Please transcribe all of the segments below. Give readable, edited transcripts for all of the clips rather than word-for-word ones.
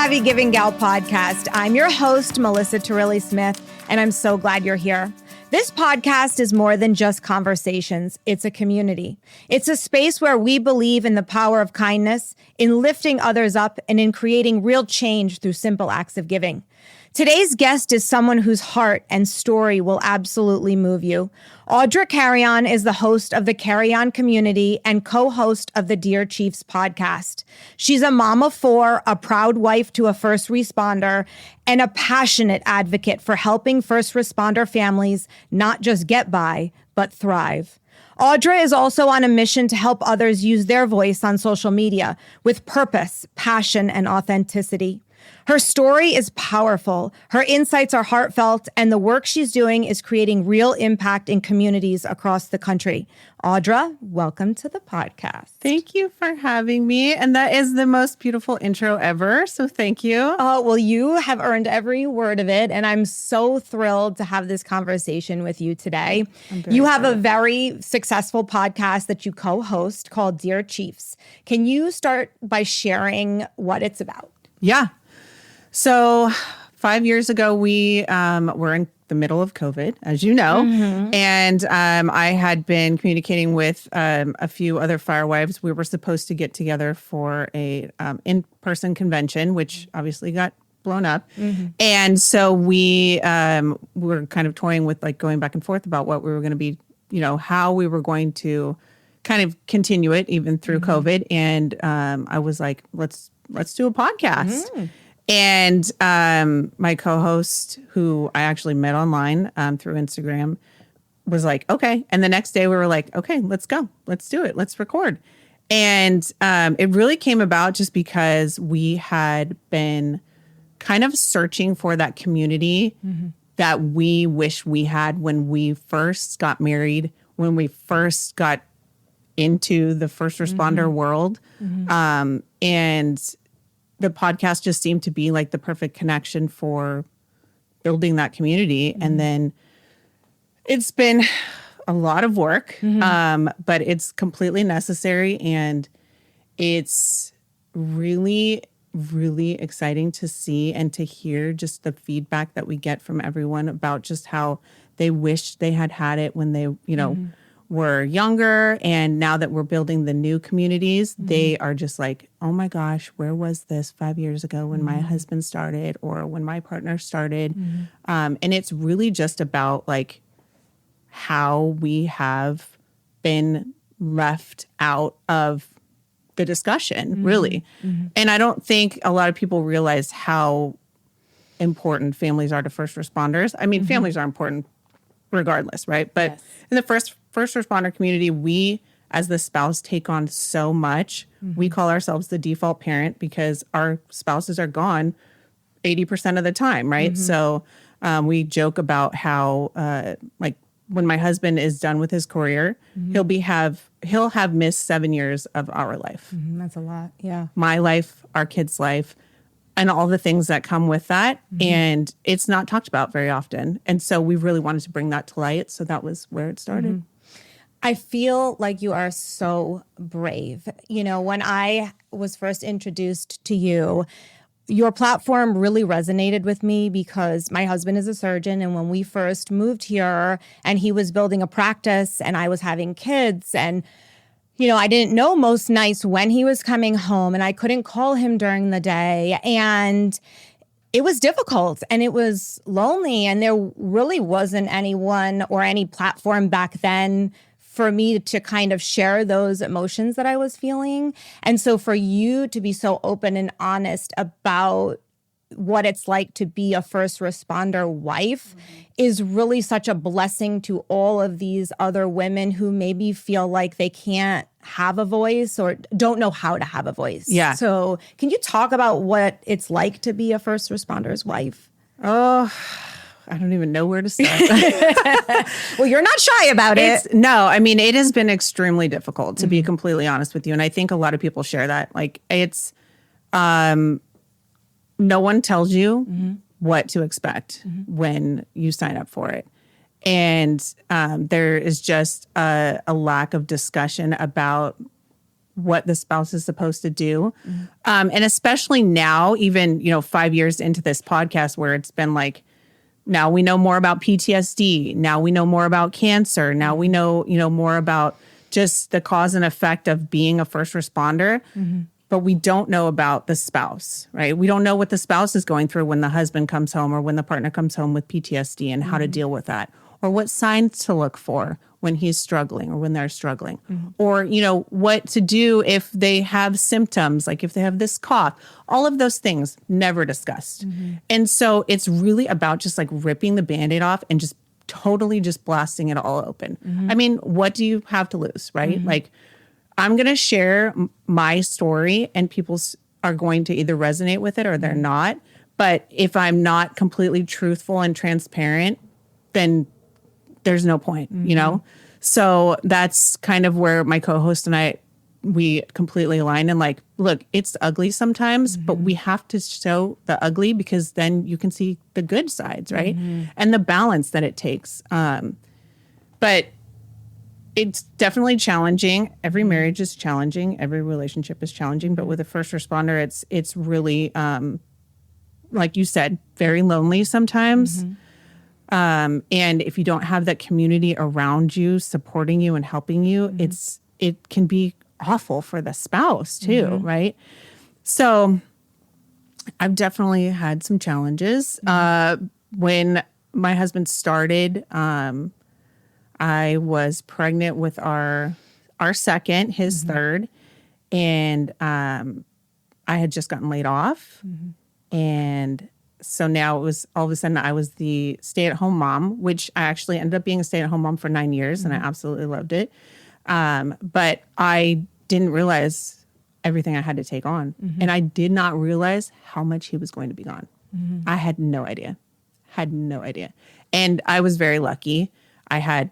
Savvy Giving Gal podcast. I'm your host, Melissa Turilli-Smith, and I'm so glad you're here. This podcast is more than just conversations. It's a community. It's a space where we believe in the power of kindness, in lifting others up, and in creating real change through simple acts of giving. Today's guest is someone whose heart and story will absolutely move you. Audra Carrion is the host of the Carrion community and co-host of the Dear Chiefs podcast. She's a mom of four, a proud wife to a first responder, and a passionate advocate for helping first responder families not just get by, but thrive. Audra is also on a mission to help others use their voice on social media with purpose, passion, and authenticity. Her story is powerful, her insights are heartfelt, and the work she's doing is creating real impact in communities across the country. Audra, welcome to the podcast. Thank you for having me. And that is the most beautiful intro ever. So thank you. Oh, well, you have earned every word of it. And I'm so thrilled to have this conversation with you today. You have a very successful podcast that you co-host called Dear Chiefs. Can you start by sharing what it's about? Yeah. So 5 years ago, we were in the middle of COVID, as you know, and I had been communicating with a few other firewives. We were supposed to get together for a in-person convention, which obviously got blown up. And so we were kind of toying with like going back and forth about what we were going to be, you know, how we were going to kind of continue it even through COVID. And I was like, let's do a podcast. And my co-host, who I actually met online through Instagram, was like, okay. And the next day we were like, okay, let's go. Let's do it. Let's record. And it really came about just because we had been kind of searching for that community that we wish we had when we first got married, when we first got into the first responder world. And the podcast just seemed to be like the perfect connection for building that community. And then it's been a lot of work, but it's completely necessary. And it's really, really exciting to see and to hear just the feedback that we get from everyone about just how they wish they had it when they, you know, were younger. And now that we're building the new communities, they are just like, oh my gosh, where was this 5 years ago when my husband started or when my partner started? And it's really just about like how we have been left out of the discussion, really. And I don't think a lot of people realize how important families are to first responders. I mean, families are important regardless, right? But in the first responder community, we as the spouse take on so much. We call ourselves the default parent because our spouses are gone 80% of the time, right? So we joke about how like when my husband is done with his career, he'll have missed 7 years of our life. That's a lot. Yeah. My life, our kids' life, and all the things that come with that. And it's not talked about very often. And so we really wanted to bring that to light. So that was where it started. I feel like you are so brave. You know, when I was first introduced to you, your platform really resonated with me because my husband is a surgeon. And when we first moved here and he was building a practice and I was having kids and you know, I didn't know most nights when he was coming home and I couldn't call him during the day. And it was difficult and it was lonely. And there really wasn't anyone or any platform back then for me to kind of share those emotions that I was feeling. And so for you to be so open and honest about what it's like to be a first responder wife is really such a blessing to all of these other women who maybe feel like they can't have a voice or don't know how to have a voice. Yeah. So can you talk about what it's like to be a first responder's wife? Oh, I don't even know where to start. Well, you're not shy about it. No, I mean, it has been extremely difficult to be completely honest with you. And I think a lot of people share that. Like it's, no one tells you what to expect when you sign up for it. And there is just a lack of discussion about what the spouse is supposed to do. And especially now, even, 5 years into this podcast where it's been like, now we know more about PTSD. Now we know more about cancer. Now we know, more about just the cause and effect of being a first responder. But we don't know about the spouse, right? We don't know what the spouse is going through when the husband comes home or when the partner comes home with PTSD and how to deal with that, or what signs to look for when he's struggling or when they're struggling, or, what to do if they have symptoms, like if they have this cough, all of those things never discussed. And so it's really about just like ripping the Band-Aid off and just totally just blasting it all open. I mean, what do you have to lose, right? Like, I'm going to share my story and people are going to either resonate with it or they're not. But if I'm not completely truthful and transparent, then there's no point, So that's kind of where my co-host and I, we completely align and like, look, it's ugly sometimes, but we have to show the ugly because then you can see the good sides, right? And the balance that it takes. But it's definitely challenging. Every marriage is challenging. Every relationship is challenging. But with a first responder, it's really, like you said, very lonely sometimes. And if you don't have that community around you, supporting you and helping you, it can be awful for the spouse too, right? So I've definitely had some challenges. When my husband started, I was pregnant with our second, his third, and I had just gotten laid off. And so now it was all of a sudden I was the stay-at-home mom, which I actually ended up being a stay-at-home mom for 9 years, and I absolutely loved it. But I didn't realize everything I had to take on. And I did not realize how much he was going to be gone. I had no idea. And I was very lucky. I had,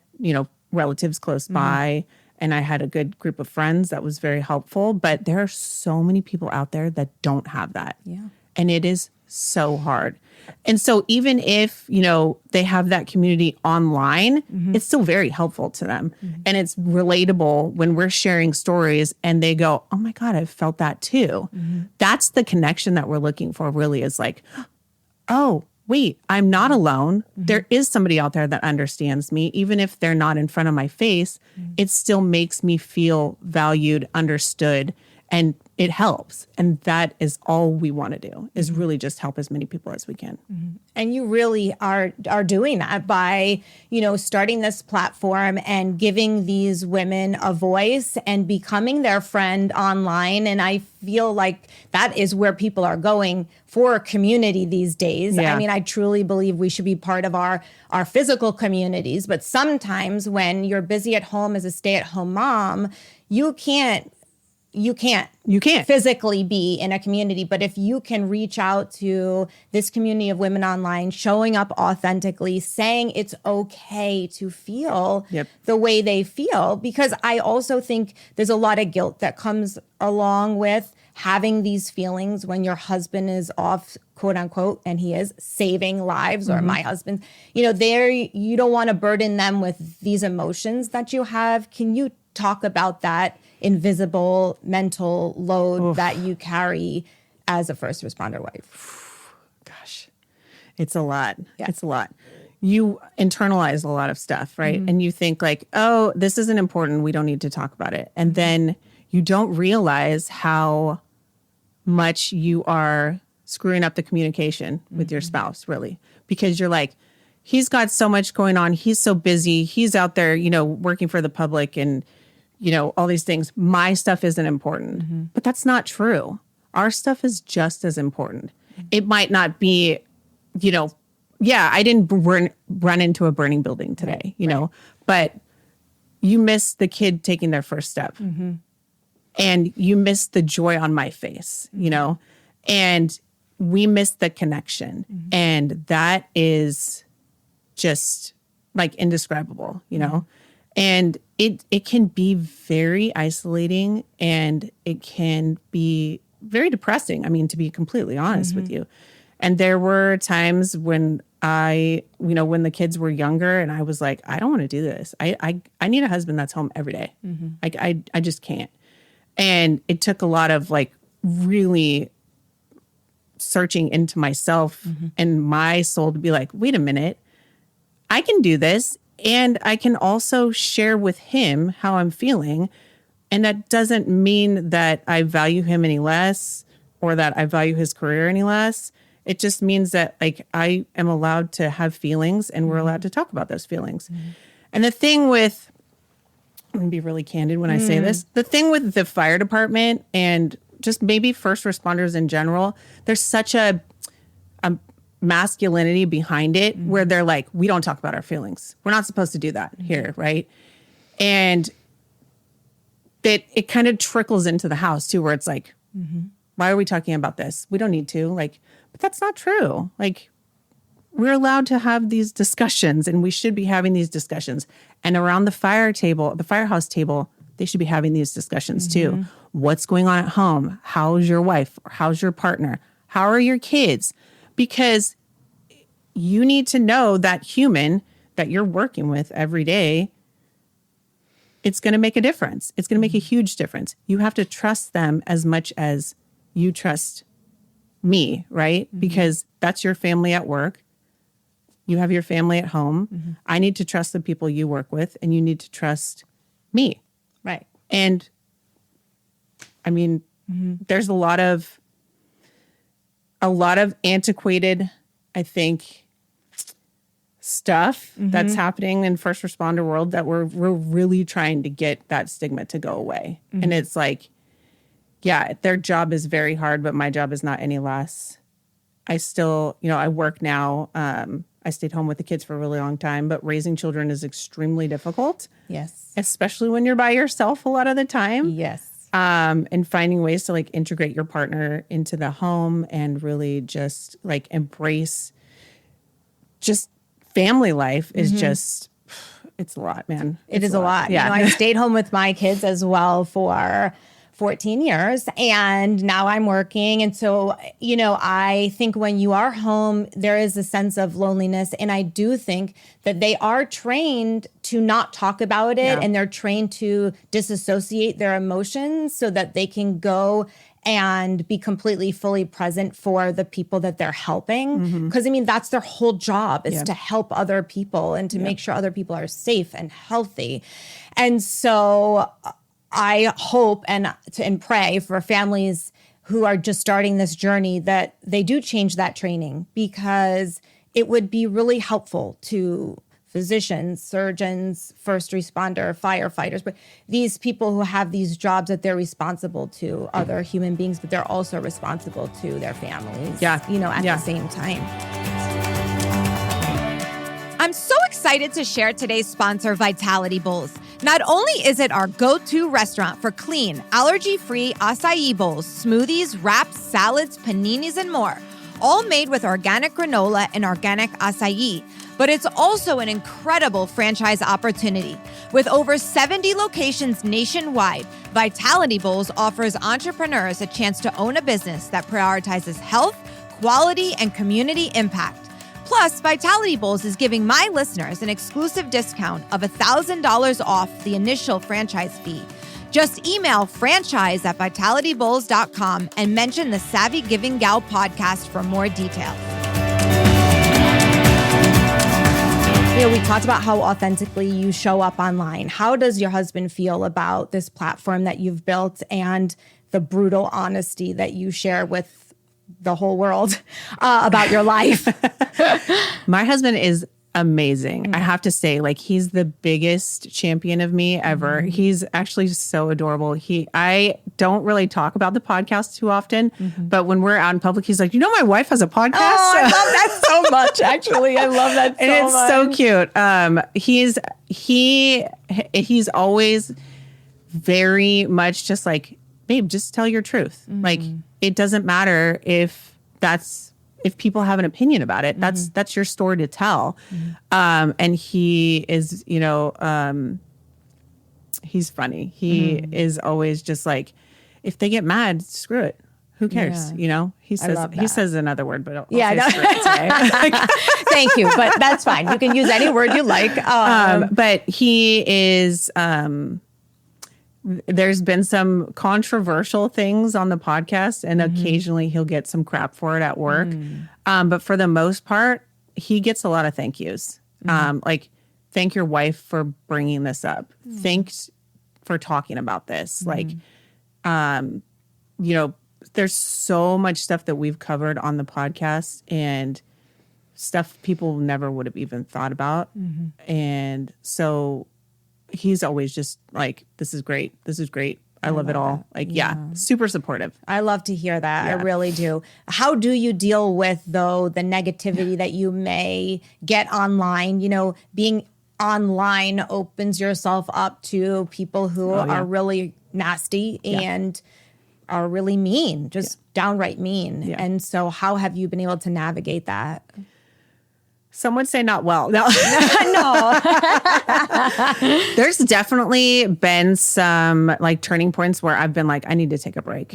relatives close by, and I had a good group of friends that was very helpful. But there are so many people out there that don't have that. Yeah. And it is so hard. And so even if, they have that community online, it's still very helpful to them. And it's relatable when we're sharing stories and they go, oh my God, I've felt that too. That's the connection that we're looking for, really, is like, oh, wait, I'm not alone. There is somebody out there that understands me. Even if they're not in front of my face, it still makes me feel valued, understood, and it helps. And that is all we want to do, is really just help as many people as we can. And you really are doing that by, starting this platform and giving these women a voice and becoming their friend online. And I feel like that is where people are going for a community these days. Yeah. I mean, I truly believe we should be part of our physical communities. But sometimes when you're busy at home as a stay-at-home mom, you can't physically be in a community. But if you can reach out to this community of women online, showing up authentically, saying it's okay to feel the way they feel, because I also think there's a lot of guilt that comes along with having these feelings when your husband is off, quote unquote, and he is saving lives, or my husband, you don't want to burden them with these emotions that you have. Can you talk about that invisible mental load that you carry as a first responder wife? Gosh, it's a lot. Yeah. It's a lot. You internalize a lot of stuff, right? And you think like, oh, this isn't important. We don't need to talk about it. And then you don't realize how much you are screwing up the communication with your spouse, really, because you're like, he's got so much going on. He's so busy. He's out there, working for the public and, all these things. My stuff isn't important, but that's not true. Our stuff is just as important. It might not be, I didn't run into a burning building today, but you missed the kid taking their first step and you missed the joy on my face, and we missed the connection. And that is just like indescribable, and it can be very isolating and it can be very depressing. I mean, to be completely honest with you. And there were times when when the kids were younger and I was like, I don't want to do this. I need a husband that's home every day. Like I just can't. And it took a lot of like really searching into myself and my soul to be like, wait a minute, I can do this. And I can also share with him how I'm feeling. And that doesn't mean that I value him any less or that I value his career any less. It just means that like I am allowed to have feelings and we're allowed to talk about those feelings. And the thing with, I'm going to be really candid when I say this, the thing with the fire department and just maybe first responders in general, there's such a masculinity behind it where they're like, we don't talk about our feelings. We're not supposed to do that here, right? And it kind of trickles into the house too, where it's like, why are we talking about this? We don't need to. Like, but that's not true. Like, we're allowed to have these discussions and we should be having these discussions. And around the firehouse table, they should be having these discussions too. What's going on at home? How's your wife? How's your partner? How are your kids? Because you need to know that human that you're working with every day, it's going to make a difference. It's going to make a huge difference. You have to trust them as much as you trust me, right? Because that's your family at work. You have your family at home. I need to trust the people you work with, and you need to trust me. Right. And I mean, there's a lot of antiquated, I think, stuff that's happening in first responder world that we're really trying to get that stigma to go away. And it's like, yeah, their job is very hard, but my job is not any less. I still, I work now. I stayed home with the kids for a really long time, but raising children is extremely difficult. Yes. Especially when you're by yourself a lot of the time. Yes. And finding ways to like integrate your partner into the home and really just like embrace just family life is just, it's a lot, man. It is a lot. Yeah. I stayed home with my kids as well for 14 years and now I'm working. And so, I think when you are home, there is a sense of loneliness. And I do think that they are trained to not talk about it and they're trained to disassociate their emotions so that they can go and be completely fully present for the people that they're helping. Because that's their whole job is to help other people and to make sure other people are safe and healthy. And so I hope and pray for families who are just starting this journey that they do change that training, because it would be really helpful to physicians, surgeons, first responder, firefighters, but these people who have these jobs that they're responsible to other human beings, but they're also responsible to their families, at the same time. I'm so excited to share today's sponsor, Vitality Bowls. Not only is it our go-to restaurant for clean, allergy-free acai bowls, smoothies, wraps, salads, paninis, and more, all made with organic granola and organic acai, but it's also an incredible franchise opportunity. With over 70 locations nationwide, Vitality Bowls offers entrepreneurs a chance to own a business that prioritizes health, quality, and community impact. Plus, Vitality Bowls is giving my listeners an exclusive discount of $1,000 off the initial franchise fee. Just email franchise@vitalitybowls.com and mention the Savvy Giving Gal podcast for more details. We talked about how authentically you show up online. How does your husband feel about this platform that you've built and the brutal honesty that you share with the whole world about your life? My husband is amazing. I have to say, like, he's the biggest champion of me ever. He's actually so adorable. I don't really talk about the podcast too often, but when we're out in public, he's like, my wife has a podcast. Oh, I love that so much. Actually, I love that so much. And it's so cute. He's always very much just like, babe, just tell your truth. Like, it doesn't matter if people have an opinion about it. That's your story to tell. And he is, he's funny. He is always just like, if they get mad, screw it. Who cares? He says another word, but I'll say screw it today. Thank you. But that's fine. You can use any word you like. But he is, there's been some controversial things on the podcast, and occasionally he'll get some crap for it at work. But for the most part, he gets a lot of thank yous. Like, thank your wife for bringing this up. Thanks for talking about this. Like, there's so much stuff that we've covered on the podcast and stuff people never would have even thought about. And so he's always just like, this is great. This is great. I love it all. Like, super supportive. I love to hear that. I really do. How do you deal with, though, the negativity that you may get online? Being online opens yourself up to people who are really nasty and are really mean, just downright mean. Yeah. And so how have you been able to navigate that? Some would say not well. No. No. There's definitely been some like turning points where I've been like, I need to take a break.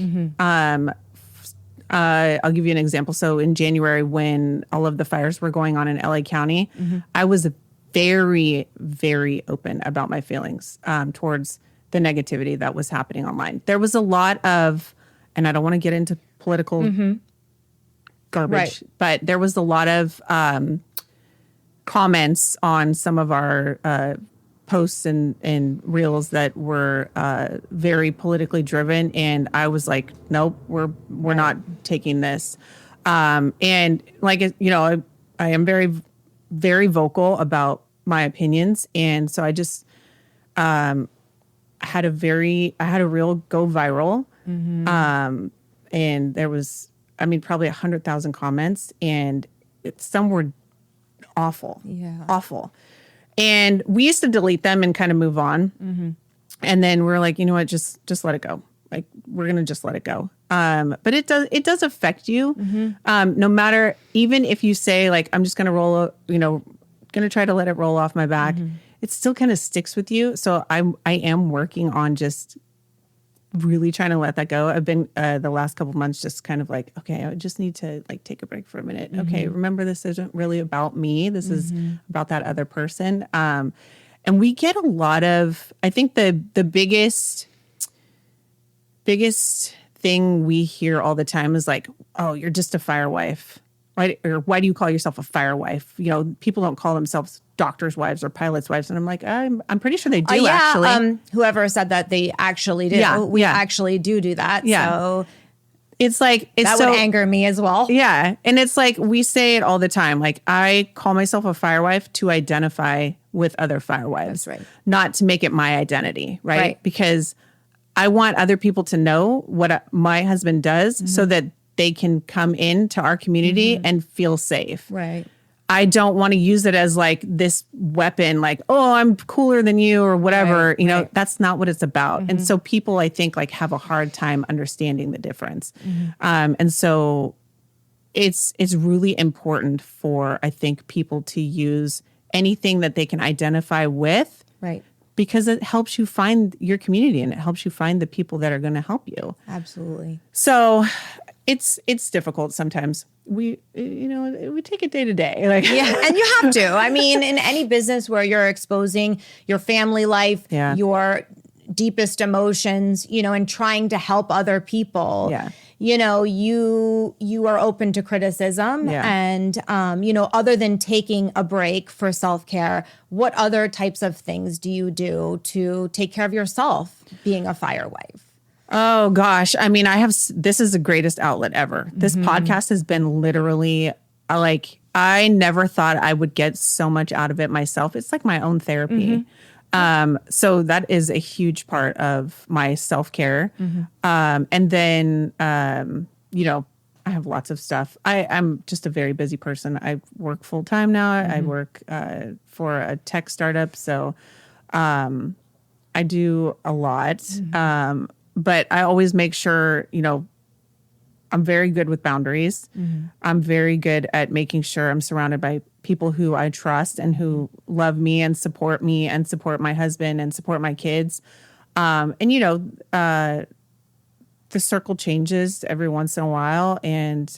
I'll give you an example. So in January, when all of the fires were going on in LA County, I was very, very open about my feelings towards the negativity that was happening online. There was a lot of, and I don't want to get into political garbage, but there was a lot of comments on some of our posts and reels that were very politically driven, and I was like, nope, we're not taking this. And like, I am very, very vocal about my opinions, and so I just had a real go viral, and there was, probably 100,000 comments, and some were awful. And we used to delete them and kind of move on. And then we're like, you know what, just let it go. Like, we're going to just let it go. But it does affect you. No matter, even if you say like, I'm just going to going to try to let it roll off my back. It still kind of sticks with you. So I am working on just really trying to let that go. I've been the last couple of months just kind of like, okay, I just need to like take a break for a minute. Okay, remember, this isn't really about me. This is about that other person. And we get a lot of, I think the biggest thing we hear all the time is like, oh, you're just a fire wife. Right? Or why do you call yourself a fire wife? People don't call themselves doctors' wives or pilots' wives. And I'm like, I'm pretty sure they do, actually. Whoever said that, they actually do. We actually do that. Yeah. So it's like, that would anger me as well. Yeah. And it's like, we say it all the time. Like, I call myself a fire wife to identify with other fire wives. That's right. Not to make it my identity. Right. Because I want other people to know what my husband does so that they can come into our community and feel safe. Right. I don't want to use it as like this weapon, like, oh, I'm cooler than you or whatever. Right. That's not what it's about. And so people, I think, like, have a hard time understanding the difference. And so it's really important for, I think, people to use anything that they can identify with. Right. Because it helps you find your community and it helps you find the people that are going to help you. Absolutely. So it's difficult sometimes. We take it day to day. Like, yeah, and you have to. In any business where you're exposing your family life, your deepest emotions, and trying to help other people. Yeah. You are open to criticism. Yeah. And other than taking a break for self-care, what other types of things do you do to take care of yourself being a fire wife? Oh gosh. This is the greatest outlet ever. This podcast has been literally like, I never thought I would get so much out of it myself. It's like my own therapy. So that is a huge part of my self-care. And then, I have lots of stuff. I'm just a very busy person. I work full time now. I work for a tech startup. So I do a lot. But I always make sure, I'm very good with boundaries. I'm very good at making sure I'm surrounded by people who I trust and who love me and support my husband and support my kids. The circle changes every once in a while. And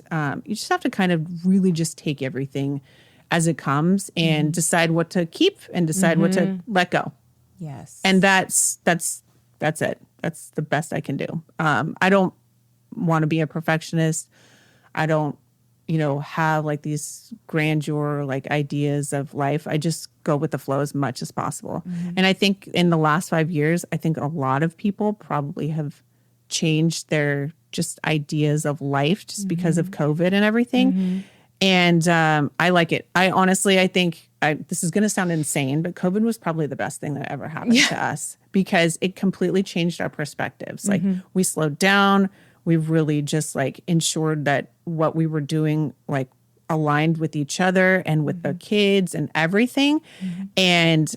you just have to kind of really just take everything as it comes and decide what to keep and decide what to let go. Yes. And that's That's it. That's the best I can do. I don't want to be a perfectionist. I don't, have like these grandeur, like ideas of life. I just go with the flow as much as possible. And I think in the last 5 years, I think a lot of people probably have changed their just ideas of life just because of COVID and everything. And I like it. I think this is going to sound insane, but COVID was probably the best thing that ever happened to us because it completely changed our perspectives. Like we slowed down. We really just like ensured that what we were doing like aligned with each other and with the kids and everything. And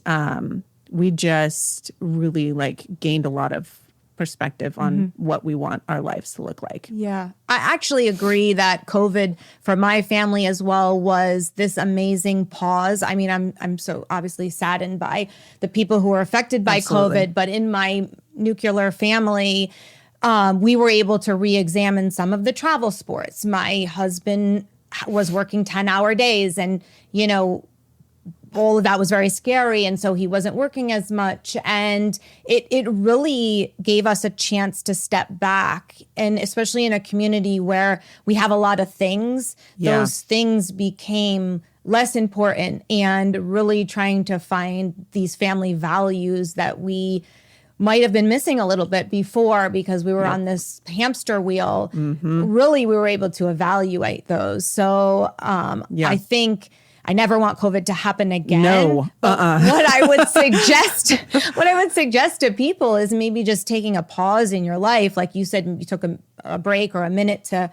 we just really like gained a lot of perspective on what we want our lives to look like. Yeah. I actually agree that COVID for my family as well was this amazing pause. I mean, I'm so obviously saddened by the people who were affected by COVID, but in my nuclear family, we were able to re-examine some of the travel sports. My husband was working 10-hour days and, all of that was very scary. And so he wasn't working as much. And it really gave us a chance to step back. And especially in a community where we have a lot of things, those things became less important and really trying to find these family values that we might have been missing a little bit before because we were on this hamster wheel. Really, we were able to evaluate those. So I think I never want COVID to happen again. No. What I would suggest to people is maybe just taking a pause in your life. Like you said, you took a break or a minute to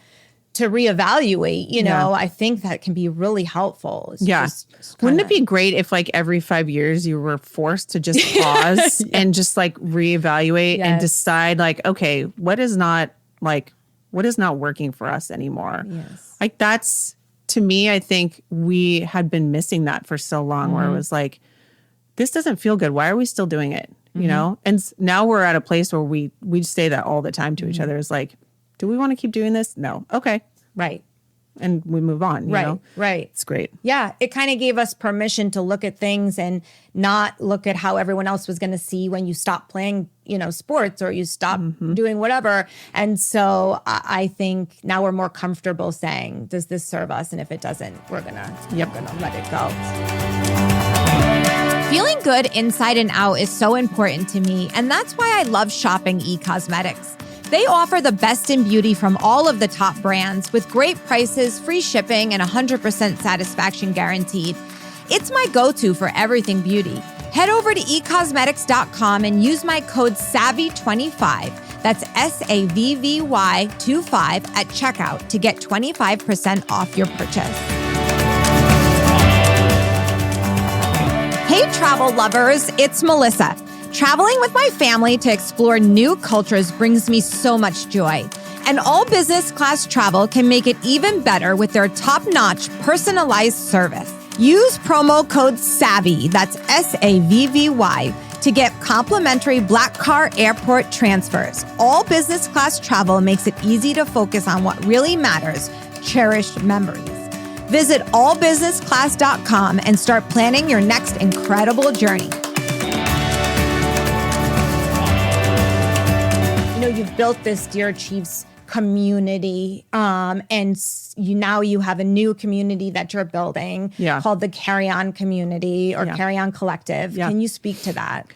reevaluate, I think that can be really helpful. Wouldn't it be great if like every 5 years you were forced to just pause and just like reevaluate and decide like, okay, what is not working for us anymore? Like that's, to me, I think we had been missing that for so long where it was like, this doesn't feel good. Why are we still doing it? And now we're at a place where we say that all the time to each other. It's like, do we want to keep doing this? No. Okay. Right. And we move on. You know? Right. It's great. Yeah. It kind of gave us permission to look at things and not look at how everyone else was going to see when you stop playing, sports or you stop doing whatever. And so I think now we're more comfortable saying, does this serve us? And if it doesn't, we're going to let it go. Feeling good inside and out is so important to me. And that's why I love shopping eCosmetics. They offer the best in beauty from all of the top brands with great prices, free shipping, and 100% satisfaction guaranteed. It's my go-to for everything beauty. Head over to ecosmetics.com and use my code SAVVY25, that's SAVVY25 at checkout to get 25% off your purchase. Hey, travel lovers, it's Melissa. Traveling with my family to explore new cultures brings me so much joy. And all business class travel can make it even better with their top-notch personalized service. Use promo code SAVVY, that's SAVVY, to get complimentary Black Car Airport transfers. All business class travel makes it easy to focus on what really matters, cherished memories. Visit allbusinessclass.com and start planning your next incredible journey. You've built this Dear Chiefs community, and now you have a new community that you're building called the Carrion Community or Carrion Collective. Can you speak to that?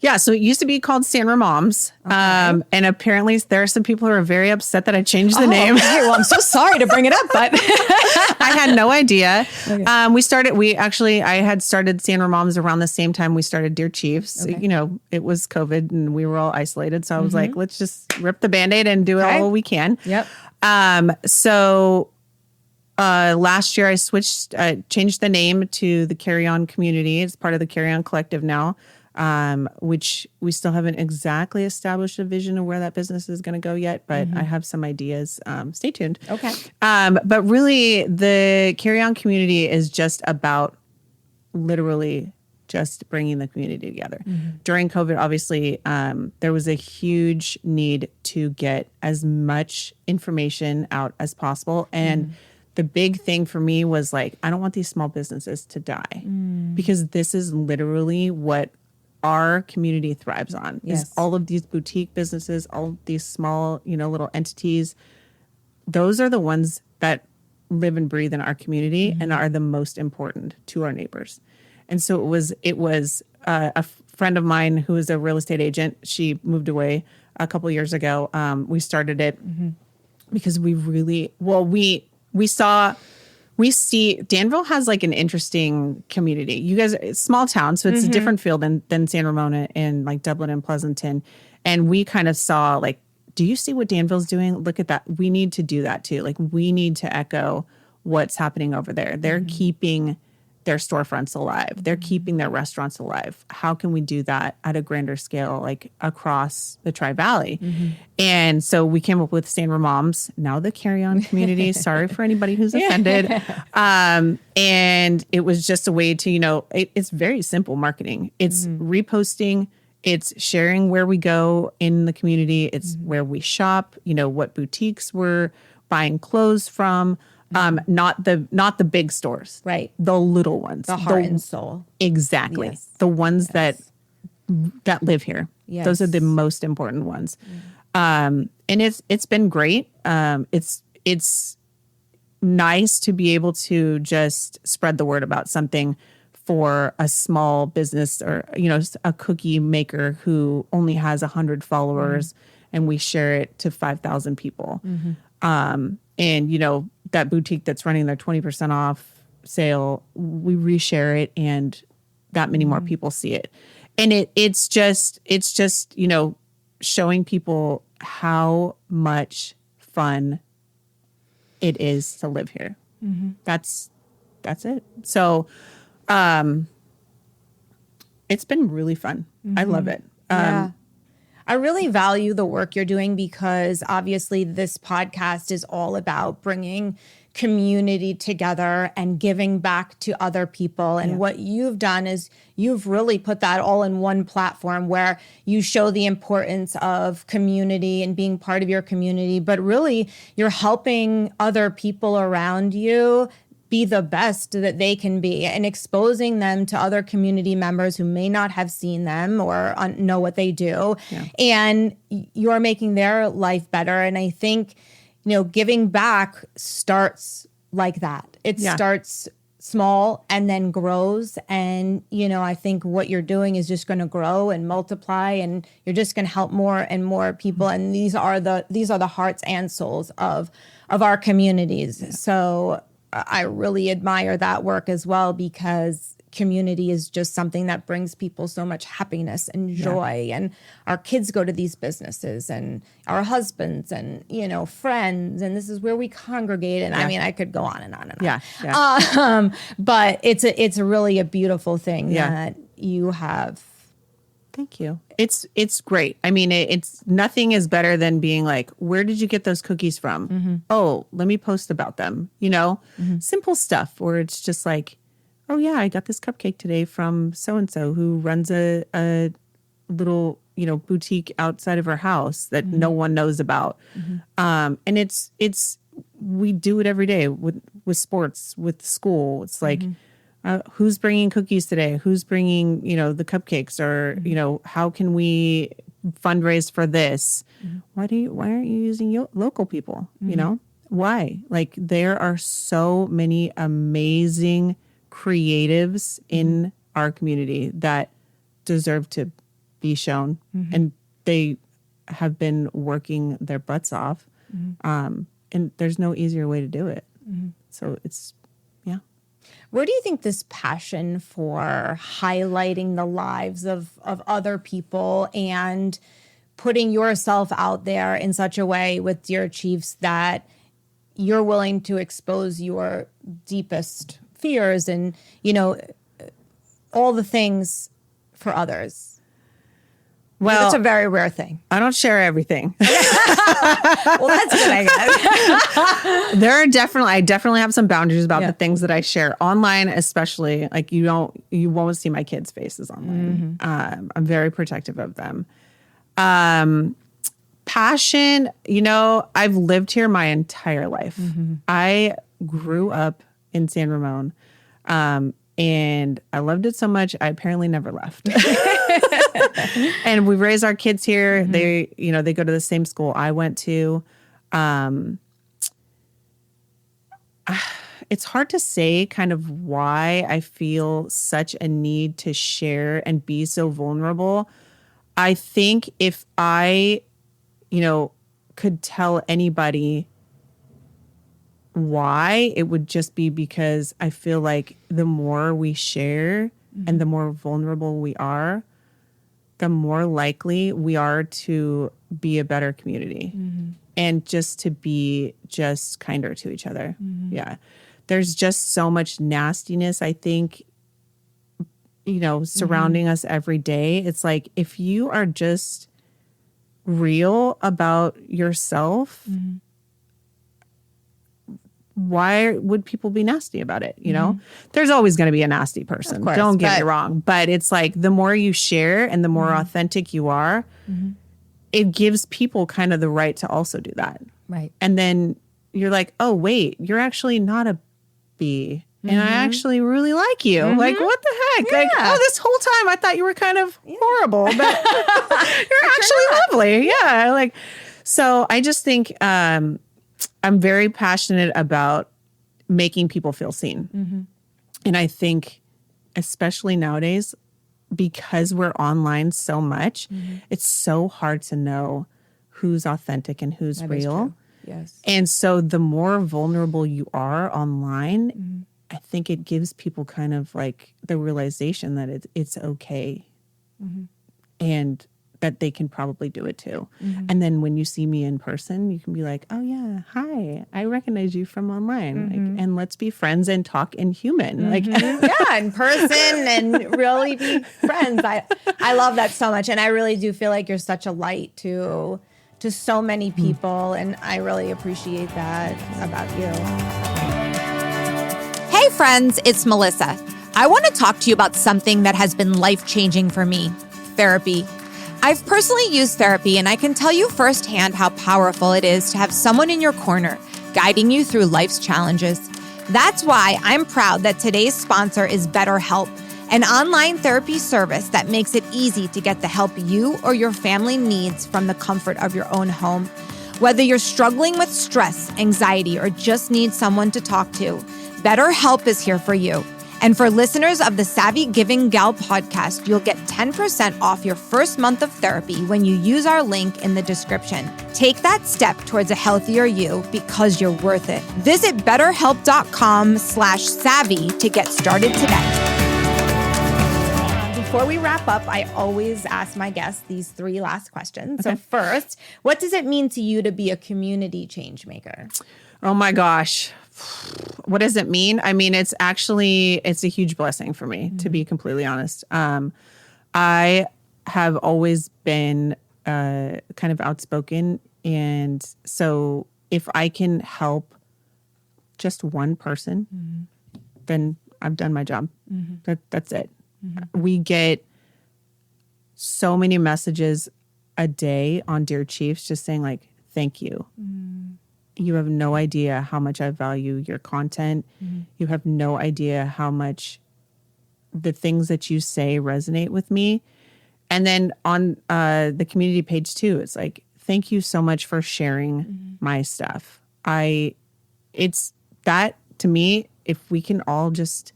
Yeah, so it used to be called Sandra Moms. And apparently there are some people who are very upset that I changed the name. Okay. Well, I'm so sorry to bring it up, but I had no idea. Okay. I had started Sandra Moms around the same time we started Dear Chiefs. Okay. It was COVID and we were all isolated. So I was like, let's just rip the Band-Aid and do it all we can. Yep. Last year I changed the name to the Carrion Community. It's part of the Carrion Collective now. Which we still haven't exactly established a vision of where that business is going to go yet, but I have some ideas. Stay tuned. Okay. But really the Carry-On Community is just about literally just bringing the community together. During COVID, obviously, there was a huge need to get as much information out as possible. And the big thing for me was like, I don't want these small businesses to die because this is literally what our community thrives on Yes. is all of these boutique businesses, all of these small, little entities. Those are the ones that live and breathe in our community and are the most important to our neighbors. And so it was a friend of mine who is a real estate agent. She moved away a couple of years ago. We started it because we really, we see Danville has like an interesting community. You guys, it's a small town, so it's a different feel than San Ramon and like Dublin and Pleasanton. And we kind of saw like, do you see what Danville's doing? Look at that. We need to do that too. Like we need to echo what's happening over there. They're keeping their storefronts alive. They're keeping their restaurants alive. How can we do that at a grander scale, like across the Tri-Valley? And so we came up with San Ramon's, now the Carrion community. Sorry for anybody who's offended. And it was just a way to, it's very simple marketing. It's reposting. It's sharing where we go in the community. It's where we shop, what boutiques we're buying clothes from. Not the big stores, right? The little ones, the heart and soul. Exactly. Yes. The ones that live here. Yes. Those are the most important ones. And it's been great. It's nice to be able to just spread the word about something for a small business or, a cookie maker who only has 100 followers and we share it to 5,000 people. And, that boutique that's running their 20% off sale, we reshare it and that many more people see it. And it's just, showing people how much fun it is to live here. That's it. So, it's been really fun. I love it. Yeah. I really value the work you're doing because obviously this podcast is all about bringing community together and giving back to other people. And what you've done is you've really put that all in one platform where you show the importance of community and being part of your community, but really you're helping other people around you be the best that they can be and exposing them to other community members who may not have seen them or know what they do. Yeah. And you're making their life better. And I think, giving back starts like that. It starts small and then grows. And, I think what you're doing is just going to grow and multiply and you're just going to help more and more people. And these are the hearts and souls of our communities. Yeah. So I really admire that work as well because community is just something that brings people so much happiness and joy. Yeah. And our kids go to these businesses and our husbands and, friends. And this is where we congregate. And I mean, I could go on and on and on. Yeah. But it's really a beautiful thing that you have. Thank you. It's great. I mean, it's nothing is better than being like, where did you get those cookies from? Oh, let me post about them. Simple stuff where it's just like, oh yeah, I got this cupcake today from so-and-so who runs a little, boutique outside of her house that no one knows about. And we do it every day with sports, with school. It's like, who's bringing cookies today? Who's bringing, the cupcakes or, how can we fundraise for this? Why aren't you using local people? Why? Like there are so many amazing creatives in our community that deserve to be shown and they have been working their butts off. And there's no easier way to do it. So it's, Where do you think this passion for highlighting the lives of other people and putting yourself out there in such a way with Dear Chiefs that you're willing to expose your deepest fears and, all the things for others? Well, it's a very rare thing. I don't share everything. Well, that's good, I guess. I definitely have some boundaries about the things that I share online, especially like you won't see my kids' faces online. I'm very protective of them. Passion, I've lived here my entire life. I grew up in San Ramon. And I loved it so much, I apparently never left. And we raised our kids here. They go to the same school I went to. It's hard to say kind of why I feel such a need to share and be so vulnerable. I think if I, could tell anybody why, it would just be because I feel like the more we share and the more vulnerable we are, the more likely we are to be a better community and just to be just kinder to each other. Yeah. There's just so much nastiness, I think, surrounding us every day. It's like, if you are just real about yourself, why would people be nasty about it? There's always going to be a nasty person. Of course, don't get me wrong. But it's like, the more you share and the more authentic you are, it gives people kind of the right to also do that. Right. And then you're like, oh, wait, you're actually not a B. And I actually really like you. Like, what the heck? Yeah. Like, oh, this whole time I thought you were kind of horrible, but you're actually lovely. Yeah. Like, so I just think I'm very passionate about making people feel seen. And I think, especially nowadays, because we're online so much, it's so hard to know who's authentic and who's real. Yes. And so the more vulnerable you are online, I think it gives people kind of like the realization that it's okay and that they can probably do it too. And then when you see me in person, you can be like, oh yeah, hi, I recognize you from online. Like, and let's be friends and talk in human. Like, yeah, in person and really be friends. I love that so much. And I really do feel like you're such a light to so many people. And I really appreciate that about you. Hey friends, it's Melissa. I want to talk to you about something that has been life-changing for me, therapy. I've personally used therapy, and I can tell you firsthand how powerful it is to have someone in your corner guiding you through life's challenges. That's why I'm proud that today's sponsor is BetterHelp, an online therapy service that makes it easy to get the help you or your family needs from the comfort of your own home. Whether you're struggling with stress, anxiety, or just need someone to talk to, BetterHelp is here for you. And for listeners of the Savvy Giving Gal podcast, you'll get 10% off your first month of therapy when you use our link in the description. Take that step towards a healthier you because you're worth it. Visit betterhelp.com/savvy to get started today. Before we wrap up, I always ask my guests these 3 last questions. Okay. So first, what does it mean to you to be a community change maker? Oh my gosh. What does it mean? I mean, it's a huge blessing for me, to be completely honest. I have always been kind of outspoken. And so if I can help just one person, then I've done my job. That's it. We get so many messages a day on Dear Chiefs just saying like, thank you. You have no idea how much I value your content. You have no idea how much the things that you say resonate with me. And then on the community page too, it's like, thank you so much for sharing my stuff. It's that to me, if we can all just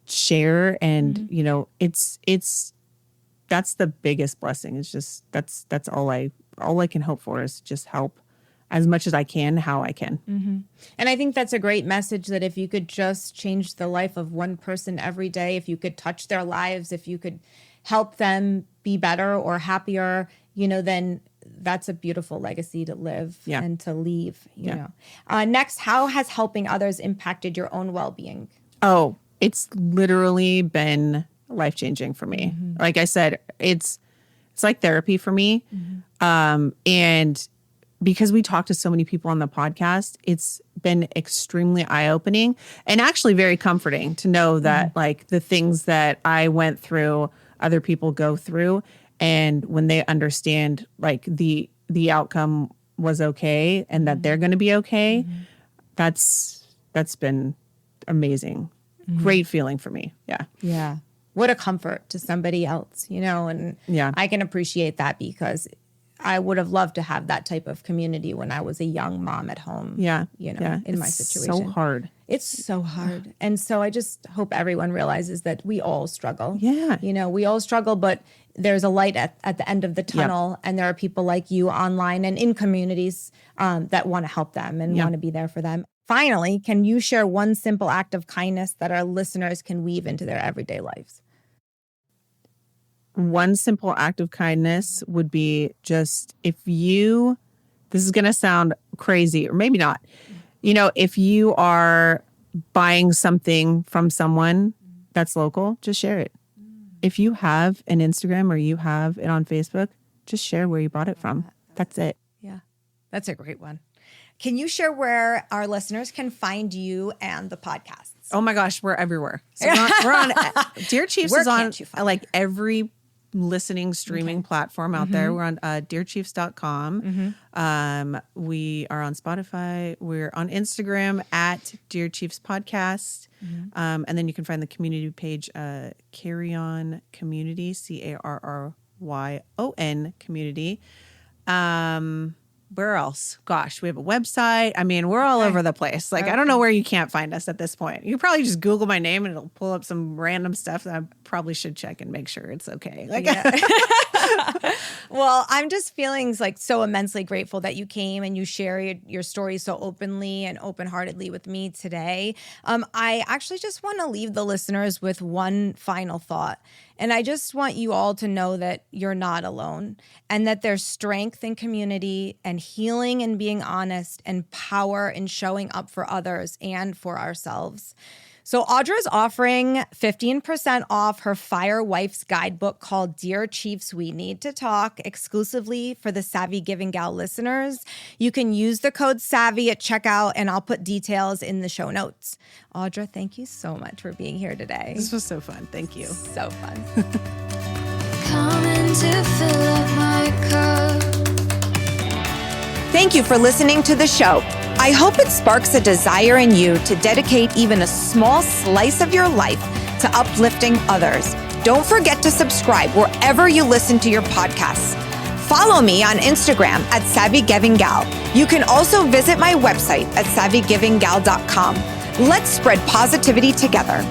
share and, that's the biggest blessing. It's just, that's all I can hope for is just help as much as I can, how I can. And I think that's a great message that if you could just change the life of one person every day, if you could touch their lives, if you could help them be better or happier, then that's a beautiful legacy to live and to leave, you know. Next, how has helping others impacted your own well-being? Oh, it's literally been life-changing for me. Like I said, it's like therapy for me. And because we talk to so many people on the podcast, it's been extremely eye-opening and actually very comforting to know that like the things that I went through, other people go through. And when they understand like the outcome was okay and that they're going to be okay, that's been amazing. Great feeling for me. Yeah. Yeah. what a comfort to somebody else, and I can appreciate that because I would have loved to have that type of community when I was a young mom at home. In my situation. So hard. It's so hard. And so I just hope everyone realizes that we all struggle. Yeah. We all struggle, but there's a light at the end of the tunnel. And there are people like you online and in communities that want to help them and want to be there for them. Finally, can you share one simple act of kindness that our listeners can weave into their everyday lives? One simple act of kindness would be just this is going to sound crazy or maybe not, if you are buying something from someone that's local, just share it. If you have an Instagram or you have it on Facebook, just share where you bought it from. That's it. Yeah, that's a great one. Can you share where our listeners can find you and the podcasts? Oh my gosh, we're everywhere. So we're on Dear Chiefs is on like every listening streaming platform out there. We're on dearchiefs.com. We are on Spotify. We're on Instagram at Dear Chiefs Podcast. And then you can find the community page, Carrion Community, CARRYON Community. Where else? Gosh, we have a website. I mean, we're all over the place. Like, I don't know where you can't find us at this point. You probably just Google my name and it'll pull up some random stuff that I probably should check and make sure it's okay. Well, I'm just feeling like so immensely grateful that you came and you share your story so openly and open-heartedly with me today. I actually just want to leave the listeners with one final thought. And I just want you all to know that you're not alone and that there's strength in community and healing in being honest and power in showing up for others and for ourselves. So Audra is offering 15% off her Fire Wife's guidebook called Dear Chiefs, We Need to Talk, exclusively for the Savvy Giving Gal listeners. You can use the code SAVVY at checkout, and I'll put details in the show notes. Audra, thank you so much for being here today. This was so fun. Thank you. So fun. Coming to fill up my cup. Thank you for listening to the show. I hope it sparks a desire in you to dedicate even a small slice of your life to uplifting others. Don't forget to subscribe wherever you listen to your podcasts. Follow me on Instagram at Savvy Giving Gal. You can also visit my website at savvygivinggal.com. Let's spread positivity together.